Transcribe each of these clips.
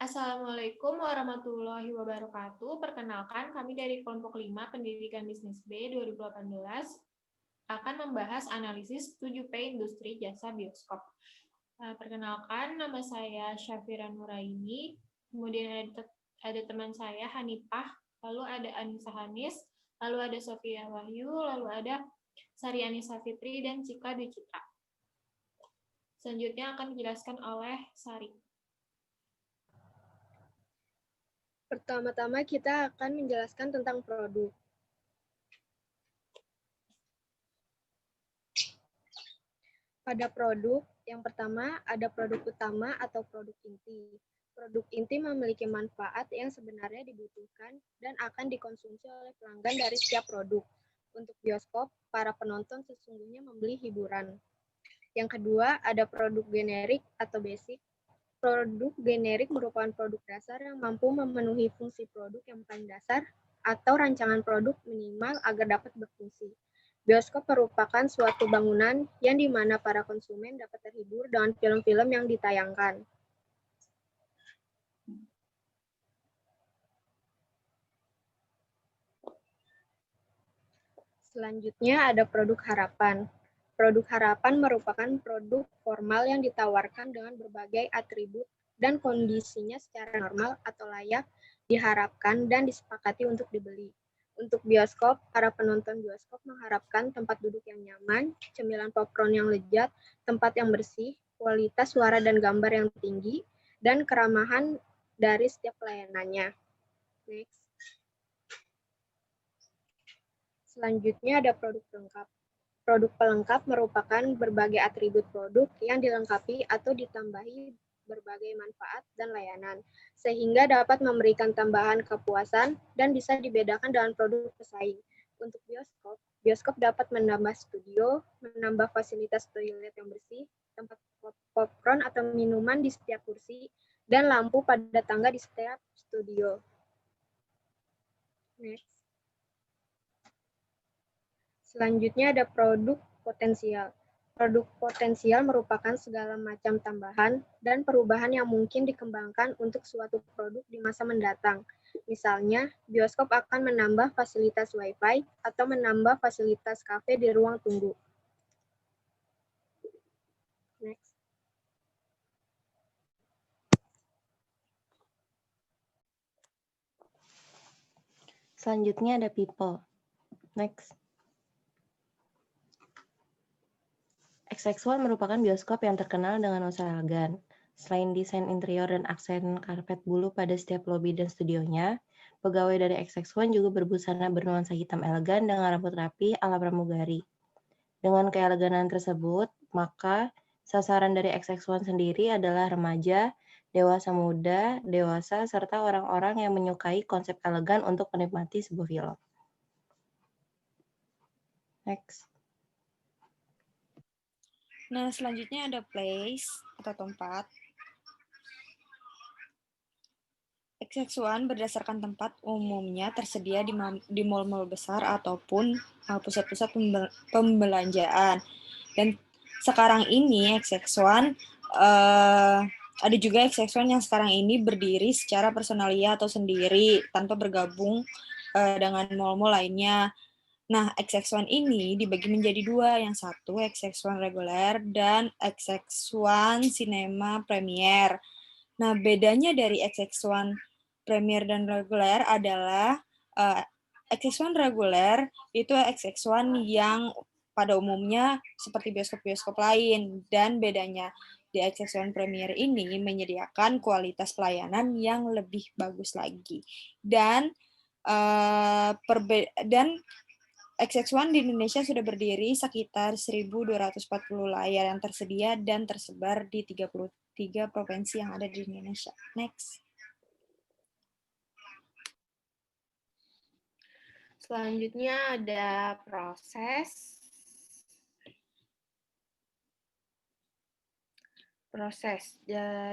Assalamualaikum warahmatullahi wabarakatuh. Perkenalkan, kami dari kelompok 5 Pendidikan Bisnis B 2018 akan membahas analisis 7P Industri Jasa Bioskop. Perkenalkan, nama saya Syafira Nuraini, kemudian ada teman saya Hanifah, lalu ada Anissa Hanis, lalu ada Sofia Wahyu, lalu ada Sari Anissa Fitri, dan Cika Dwi Citra. Selanjutnya akan dijelaskan oleh Sari. Pertama-tama kita akan menjelaskan tentang produk. Pada produk, yang pertama ada produk utama atau produk inti. Produk inti memiliki manfaat yang sebenarnya dibutuhkan dan akan dikonsumsi oleh pelanggan dari setiap produk. Untuk bioskop, para penonton sesungguhnya membeli hiburan. Yang kedua, ada produk generik atau basic. Produk generik merupakan produk dasar yang mampu memenuhi fungsi produk yang paling dasar atau rancangan produk minimal agar dapat berfungsi. Bioskop merupakan suatu bangunan yang di mana para konsumen dapat terhibur dengan film-film yang ditayangkan. Selanjutnya ada produk harapan. Produk harapan merupakan produk formal yang ditawarkan dengan berbagai atribut dan kondisinya secara normal atau layak diharapkan dan disepakati untuk dibeli. Untuk bioskop, para penonton bioskop mengharapkan tempat duduk yang nyaman, cemilan popcorn yang lezat, tempat yang bersih, kualitas suara dan gambar yang tinggi, dan keramahan dari setiap pelayanannya. Next. Selanjutnya ada produk pelengkap. Produk pelengkap merupakan berbagai atribut produk yang dilengkapi atau ditambahi berbagai manfaat dan layanan, sehingga dapat memberikan tambahan kepuasan dan bisa dibedakan dengan produk pesaing. Untuk bioskop, bioskop dapat menambah studio, menambah fasilitas toilet yang bersih, tempat popcorn atau minuman di setiap kursi, dan lampu pada tangga di setiap studio. Next. Selanjutnya ada produk potensial. Produk potensial merupakan segala macam tambahan dan perubahan yang mungkin dikembangkan untuk suatu produk di masa mendatang. Misalnya, bioskop akan menambah fasilitas Wi-Fi atau menambah fasilitas kafe di ruang tunggu. Next. Selanjutnya ada people. Next. XX1 merupakan bioskop yang terkenal dengan nuansa elegan. Selain desain interior dan aksen karpet bulu pada setiap lobi dan studionya, pegawai dari XX1 juga berbusana bernuansa hitam elegan dengan rambut rapi ala pramugari. Dengan keeleganan tersebut, maka sasaran dari XX1 sendiri adalah remaja, dewasa muda, dewasa, serta orang-orang yang menyukai konsep elegan untuk menikmati sebuah film. Next. Nah, selanjutnya ada place atau tempat. XX1 berdasarkan tempat umumnya tersedia di mal-mal besar ataupun pusat-pusat pembelanjaan. Dan sekarang ini XX1 ada juga XX1 yang sekarang ini berdiri secara personalia atau sendiri tanpa bergabung dengan mal-mal lainnya. Nah, XX1 ini dibagi menjadi dua, yang satu XX1 reguler dan XX1 Cinema Premier. Nah, bedanya dari XX1 Premier dan reguler adalah XX1 reguler itu XX1 yang pada umumnya seperti bioskop-bioskop lain, dan bedanya di XX1 Premier ini menyediakan kualitas pelayanan yang lebih bagus lagi. Dan XX1 di Indonesia sudah berdiri sekitar 1.240 layar yang tersedia dan tersebar di 33 provinsi yang ada di Indonesia. Next. Selanjutnya ada proses.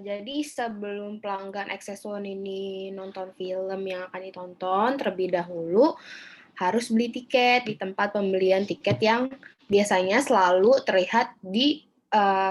Jadi sebelum pelanggan XX1 ini nonton film yang akan ditonton, terlebih dahulu harus beli tiket di tempat pembelian tiket yang biasanya selalu terlihat di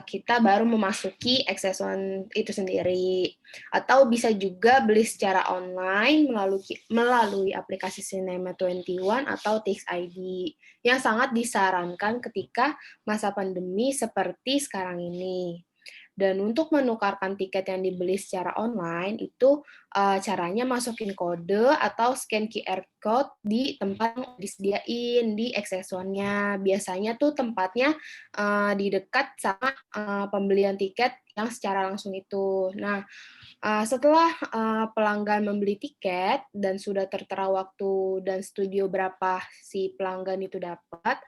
kita baru memasuki XS1 itu sendiri. Atau bisa juga beli secara online melalui aplikasi Cinema 21 atau Tix ID yang sangat disarankan ketika masa pandemi seperti sekarang ini. Dan untuk menukarkan tiket yang dibeli secara online itu caranya masukin kode atau scan QR code di tempat yang disediain di XS1-nya. Biasanya tuh tempatnya di dekat sama pembelian tiket yang secara langsung itu. Nah, setelah pelanggan membeli tiket dan sudah tertera waktu dan studio berapa si pelanggan itu dapat,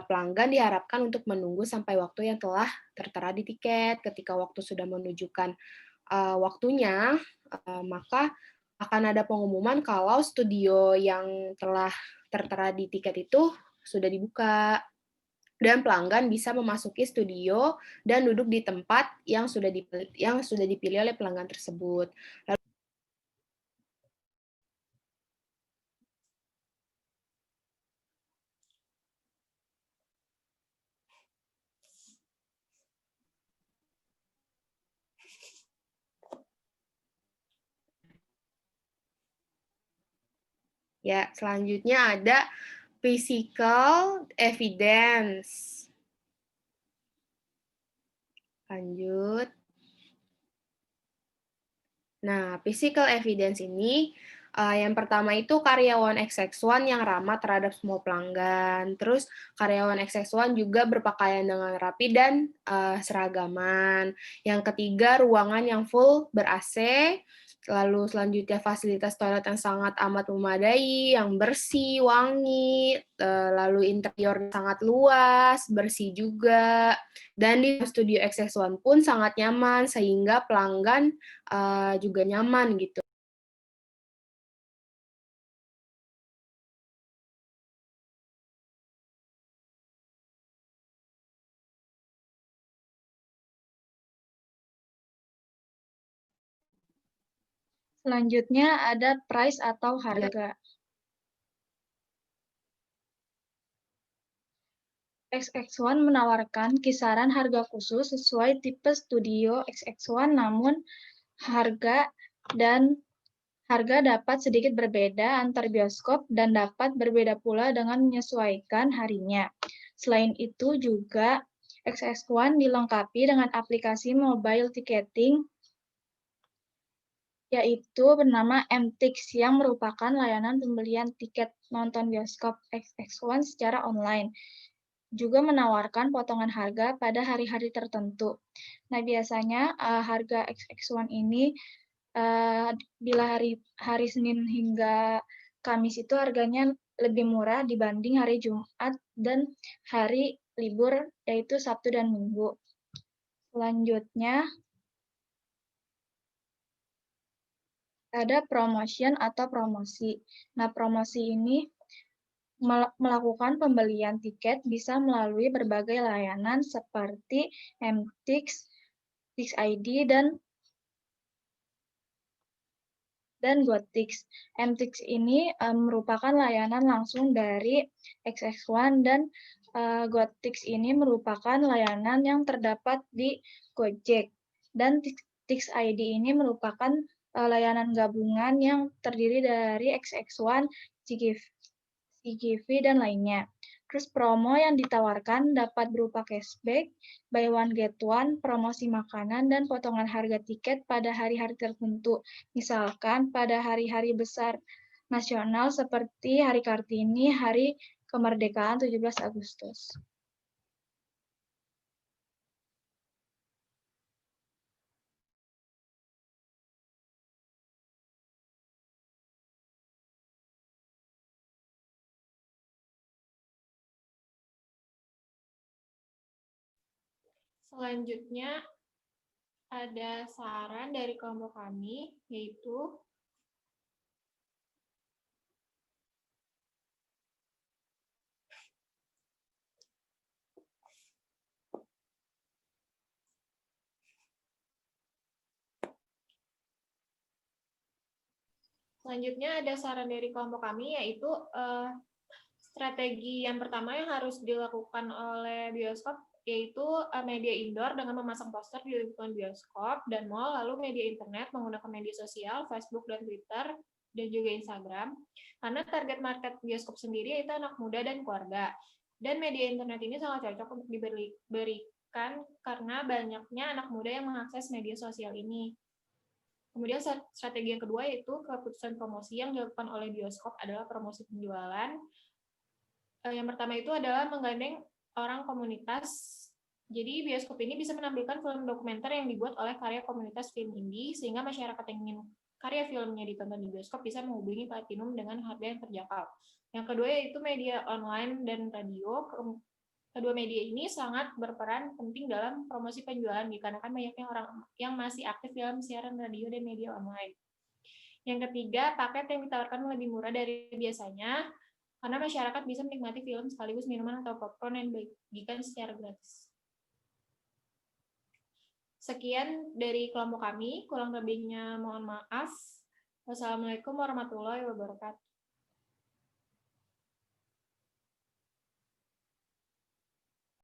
pelanggan diharapkan untuk menunggu sampai waktu yang telah tertera di tiket. Ketika waktu sudah menunjukkan waktunya, maka akan ada pengumuman kalau studio yang telah tertera di tiket itu sudah dibuka. Dan pelanggan bisa memasuki studio dan duduk di tempat yang sudah dipilih oleh pelanggan tersebut. Ya, selanjutnya ada physical evidence. Lanjut. Nah, physical evidence ini yang pertama itu karyawan XX1 yang ramah terhadap semua pelanggan. Terus karyawan XX1 juga berpakaian dengan rapi dan seragaman. Yang ketiga, ruangan yang full ber-AC. Lalu selanjutnya fasilitas toilet yang sangat amat memadai, yang bersih, wangi, lalu interior sangat luas, bersih juga. Dan di studio XX1 pun sangat nyaman, sehingga pelanggan juga nyaman gitu. Selanjutnya ada price atau harga. XX1 menawarkan kisaran harga khusus sesuai tipe studio XX1, namun harga dapat sedikit berbeda antar bioskop dan dapat berbeda pula dengan menyesuaikan harinya. Selain itu juga XX1 dilengkapi dengan aplikasi mobile ticketing yaitu bernama MTix yang merupakan layanan pembelian tiket nonton bioskop XX1 secara online. Juga menawarkan potongan harga pada hari-hari tertentu. Nah, biasanya harga XX1 ini bila hari Senin hingga Kamis itu harganya lebih murah dibanding hari Jumat dan hari libur yaitu Sabtu dan Minggu. Selanjutnya ada promotion atau promosi. Nah, promosi ini melakukan pembelian tiket bisa melalui berbagai layanan seperti MTix, Tix ID, dan GoTix. MTix ini merupakan layanan langsung dari XX1 dan GoTix ini merupakan layanan yang terdapat di Gojek. Dan Tix ID ini merupakan layanan gabungan yang terdiri dari XX1, CGV, dan lainnya. Terus promo yang ditawarkan dapat berupa cashback, buy one get one, promosi makanan, dan potongan harga tiket pada hari-hari tertentu. Misalkan pada hari-hari besar nasional seperti Hari Kartini, Hari Kemerdekaan 17 Agustus. Selanjutnya ada saran dari kelompok kami, yaitu strategi yang pertama yang harus dilakukan oleh bioskop yaitu media indoor dengan memasang poster di lingkungan bioskop dan mall, lalu media internet menggunakan media sosial, Facebook dan Twitter, dan juga Instagram. Karena target market bioskop sendiri yaitu anak muda dan keluarga. Dan media internet ini sangat cocok untuk diberikan karena banyaknya anak muda yang mengakses media sosial ini. Kemudian strategi yang kedua yaitu keputusan promosi yang dilakukan oleh bioskop adalah promosi penjualan. Yang pertama itu adalah menggandeng orang komunitas. Jadi bioskop ini bisa menampilkan film dokumenter yang dibuat oleh karya komunitas film indie, sehingga masyarakat yang ingin karya filmnya ditonton di bioskop bisa menghubungi Platinum dengan harga yang terjangkau. Yang kedua yaitu media online dan radio. Kedua media ini sangat berperan penting dalam promosi penjualan dikarenakan banyaknya orang yang masih aktif dalam siaran radio dan media online. Yang ketiga, paket yang ditawarkan lebih murah dari biasanya karena masyarakat bisa menikmati film sekaligus minuman atau popcorn yang dibagikan secara gratis. Sekian dari kelompok kami, kurang lebihnya mohon maaf. Wassalamualaikum warahmatullahi wabarakatuh.